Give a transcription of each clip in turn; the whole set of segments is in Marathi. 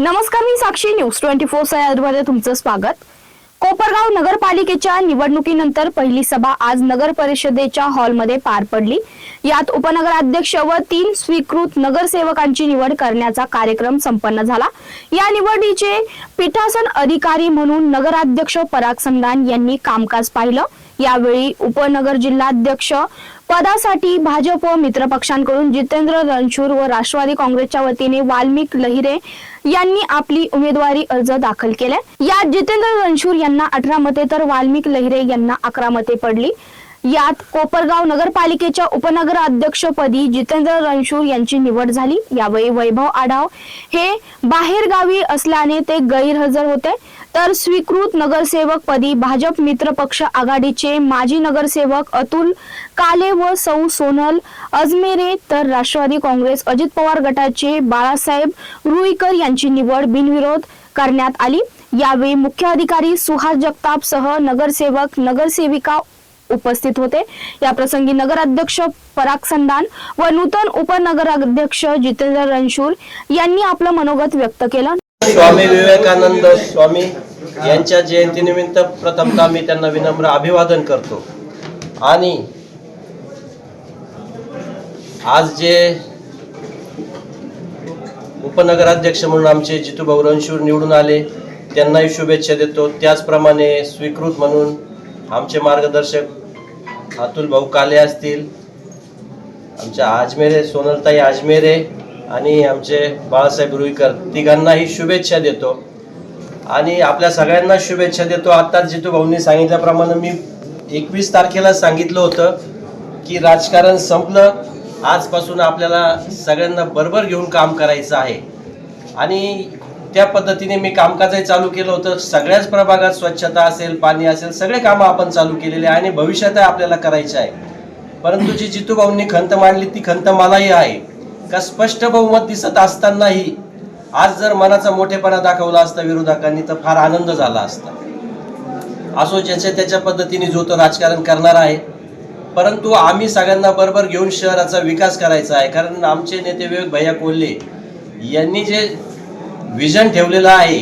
नमस्कार, मी साक्षी. न्यूज 24 सह्याद्रीमध्ये तुमचं स्वागत. कोपरगाव नगरपालिकेच्या निवडणुकीनंतर पहिली सभा आज नगर परिषदेच्या हॉलमध्ये पार पडली. यात उपनगराध्यक्ष व 3 स्वीकृत नगरसेवकांची निवड करण्याचा कार्यक्रम संपन्न झाला. या निवडीचे पीठासन अधिकारी म्हणून नगराध्यक्ष पराग संधान यांनी कामकाज पाहिलं. यावेळी उपनगर जिल्हाध्यक्ष पदासाठी भाजप व मित्रपक्षांकडून जितेंद्र रणशूर व राष्ट्रवादी काँग्रेसच्या वतीने वाल्मिक लहिरे यांनी आपली उमेदवारी अर्ज दाखल केले. यात जितेंद्र रणशूर यांना 18 मते तर वाल्मिक लहिरे यांना 11 मते पडली. यात कोपरगाव नगरपालिकेच्या उपनगर अध्यक्षपदी जितेंद्र रणशूर यांची निवड झाली. यावेळी वैभव आढाव हे बाहेर गावी असल्याने ते गैरहजर होते. तर स्वीकृत नगरसेवक पदी भाजप मित्रपक्ष आघाडीचे माजी नगरसेवक अतुल काले व सौ सोनल अजमेरे तर राष्ट्रवादी काँग्रेस अजित पवार गटाचे बाळासाहेब रुईकर यांची निवड बिनविरोध करण्यात आली. यावेळी मुख्य अधिकारी सुहास जगताप सह नगरसेवक नगरसेविका उपस्थित होते. या प्रसंगी नगराध्यक्ष पराग संधान व नूतन उपनगराध्यक्ष जितेंद्र रणशूर यांनी आपलं मनोगत व्यक्त केलं. स्वामी विवेकानंद स्वामी यांच्या जयंतीनिमित्त प्रथमतः मी त्यांना विनम्र अभिवादन करतो. आणि आज जे उपनगराध्यक्ष म्हणून आमचे जितूभाऊ रणशूर निवडून आले त्यांनाही शुभेच्छा देतो. त्याचप्रमाणे स्वीकृत म्हणून आमचे मार्गदर्शक अतुल भाऊ काले असतील, आमच्या अजमेरे सोनलताई अजमेरे आणि आमचे बाळासाहेब रुईकर तिघांनाही शुभेच्छा देतो. आणि आपल्या सगळ्यांना शुभेच्छा देतो. आत्ताच जितू भाऊंनी सांगितल्याप्रमाणे मी 21 तारखेला सांगितलं होतं की राजकारण संपलं, आजपासून आपल्याला सगळ्यांना बरोबर घेऊन काम करायचं आहे. आणि त्या पद्धतीने मी कामकाजही चालू केलं होतं. सगळ्याच प्रभागात स्वच्छता असेल, पाणी असेल, सगळे कामं आपण चालू केलेले आहे आणि भविष्यातही आपल्याला करायचे आहे. परंतु जी जितू भाऊंनी खंत मांडली ती खंत मलाही आहे का स्पष्ट बहुमत दिसत असतानाही आज जर मनाचा मोठेपणा दाखवला असता विरोधकांनी तर फार आनंद झाला असता. असो, ज्याच्या त्याच्या पद्धतीने जो तो राजकारण करणार आहे, परंतु आम्ही सगळ्यांना बरोबर घेऊन शहराचा विकास करायचा आहे. कारण आमचे नेते विवेक भैया कोल्हे यांनी जे विजन ठेवलेलं आहे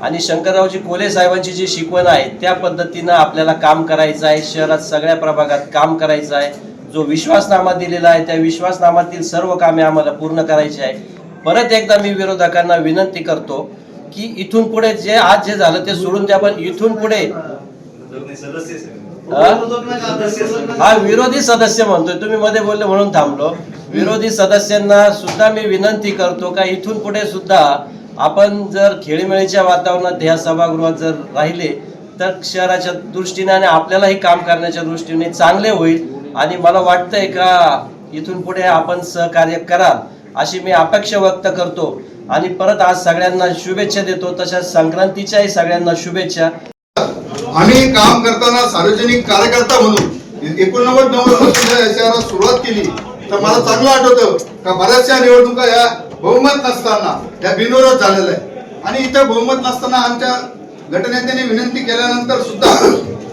आणि शंकररावजी कोल्हे साहेबांची जी शिकवण आहे त्या पद्धतीनं आपल्याला काम करायचं आहे. शहरात सगळ्या प्रभागात काम करायचं आहे. जो विश्वासनामा दिलेला आहे त्या विश्वासनामातील सर्व कामे आम्हाला पूर्ण करायची आहे. परत एकदा मी विरोधकांना विनंती करतो की इथून पुढे जे आज जे झालं ते सोडून द्या, पण इथून पुढे हा विरोधी सदस्य म्हणतोय, तुम्ही मध्ये बोलले म्हणून थांबलो. विरोधी सदस्यांना सुद्धा मी विनंती करतो का इथून पुढे सुद्धा आपण जर खेळीमेळीच्या वातावरणात ह्या सभागृहात जर राहिले तर शहराच्या दृष्टीने आणि आपल्यालाही काम करण्याच्या दृष्टीने चांगले होईल. आणि मला वाटतंय का इथून पुढे आपण सहकार्य कराल अशी मी अपेक्षा व्यक्त करतो. आणि परत आज सगळ्यांना शुभेच्छा देतो. तशाच संक्रांतीच्याही सगळ्यांना शुभेच्छा. आम्ही काम करताना सार्वजनिक कार्यकर्ता म्हणून 89-90 सुरुवात केली तर मला चांगलं आठवतं का बऱ्याचशा निवडणुका या बहुमत नसताना या बिनविरोध झालेल्या आहे. आणि इथं बहुमत नसताना आमच्या गटनेत्यांनी विनंती केल्यानंतर सुद्धा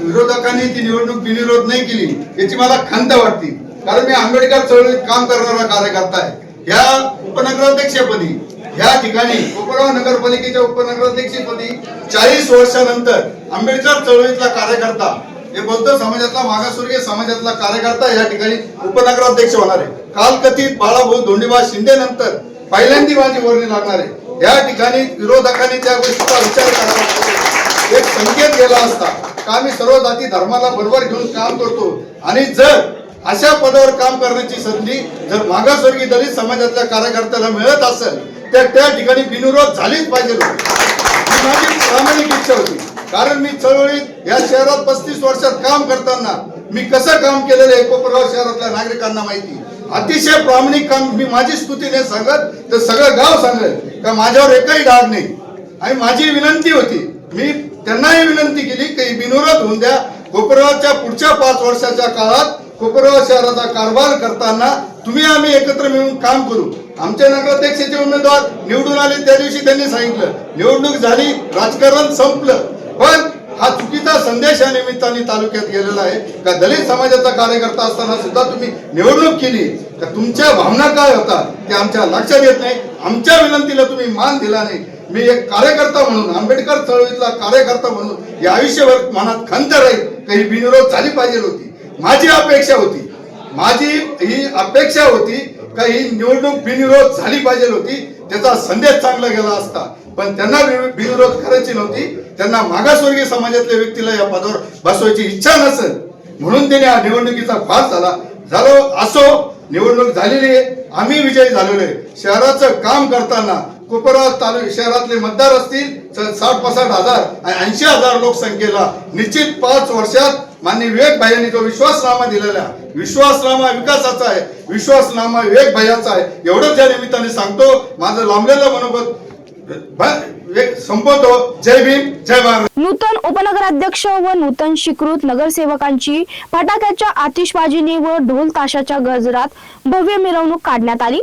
विरोधकांनी ती निवडणूक बिनविरोध नाही केली याची मला खंत वाटते. कारण मी आंबेडकर चळवळीत काम करणारा कार्यकर्ता आहे. या उपनगराध्यक्षपदी या ठिकाणी कोपरगाव नगरपालिकेच्या उपनगराध्यक्षपदी 40 वर्षानंतर आंबेडकर चळवळीतला कार्यकर्ता, हे बौद्ध समाजातला मागासवर्गीय समाजातला कार्यकर्ता या ठिकाणी उपनगराध्यक्ष होणार आहे. कालकथित बाळाभाऊ धोंडीबा शिंदे नंतर पहिल्यांदी माझी वर्णी लागणार आहे. या ठिकाणी विरोधकांनी त्या गोष्टीचा विचार करावा, एक संकेत गेला असता का आम्ही सर्व जाती धर्माला बरोबर घेऊन काम करतो. आणि जर अशा पदावर काम करण्याची संधी जर मागासवर्गीय दलित समाजातल्या कार्यकर्त्याला मिळत असेल तर त्या ठिकाणी बिनविरोध झालीच पाहिजे. माझी प्रामाणिक इच्छा होती. कारण मी चळवळीत या शहरात 35 वर्षात काम करताना मी कसं काम केलेलं आहे कोपरगाव शहरातल्या नागरिकांना माहिती. अतिशय प्रामाणिक काम. मी माझी स्तुतीने सांगत तर सगळं गाव सांगेल का माझ्यावर एकही डाग नाही. आणि माझी विनंती होती, मी त्यांनाही विनंती केली की बिनविरोध होऊन द्या. कोपरगावच्या पुढच्या 5 वर्षाच्या काळात कोपरगाव शहराचा कारभार करताना तुम्ही आम्ही एकत्र मिळून काम करू. आमच्या नगराध्यक्षाचे उमेदवार निवडून आले त्या दिवशी त्यांनी सांगितलं निवडणूक झाली, राजकारण संपलं. पण हा चुकीचा संदेश या निमित्ताने तालुक्यात गेलेला आहे का दलित समाजाचा कार्यकर्ता असताना सुद्धा तुम्ही निवडणूक केली का तुमच्या भावना काय होता ते आमच्या लक्षात येत नाही. आमच्या विनंतीला तुम्ही मान दिला नाही. मी एक कार्यकर्ता म्हणून, आंबेडकर चळवळीतला कार्यकर्ता म्हणून या आयुष्यभर मनात खंत राहील काही बिनविरोध झाली पाहिजे होती. माझी अपेक्षा होती, माझी ही अपेक्षा होती का ही निवडणूक बिनविरोध झाली पाहिजे होती. त्याचा संदेश चांगला गेला असता, पण त्यांना बिनविरोध करायची नव्हती. त्यांना मागासवर्गीय समाजातल्या व्यक्तीला या पदावर बसवायची इच्छा नसेल म्हणून त्याने हा निवडणुकीचा फास झालो. असो, निवडणूक झालेली आहे, आम्ही विजयी झालेलो आहे. शहराचं काम करताना कोपरा शहरातले मतदार असतील 60-65,000 आणि 80,000 लोकसंख्येला निश्चित 5 वर्षात माननीय विवेक भाईंनी जो विश्वासनामा दिलेला, विश्वासनामा विकासाचा आहे, विश्वासनामा विवेक भाईचा आहे. एवढंच या निमित्ताने सांगतो. माझं लांबलेलं मनोगत संपवतो. जय भीम, जय महाराष्ट्र. नूतन उपनगराध्यक्ष व नूतन स्वीकृत नगरसेवकांची फटाक्याच्या आतिषबाजीने व ढोल ताशाच्या गजरात भव्य मिरवणूक काढण्यात आली.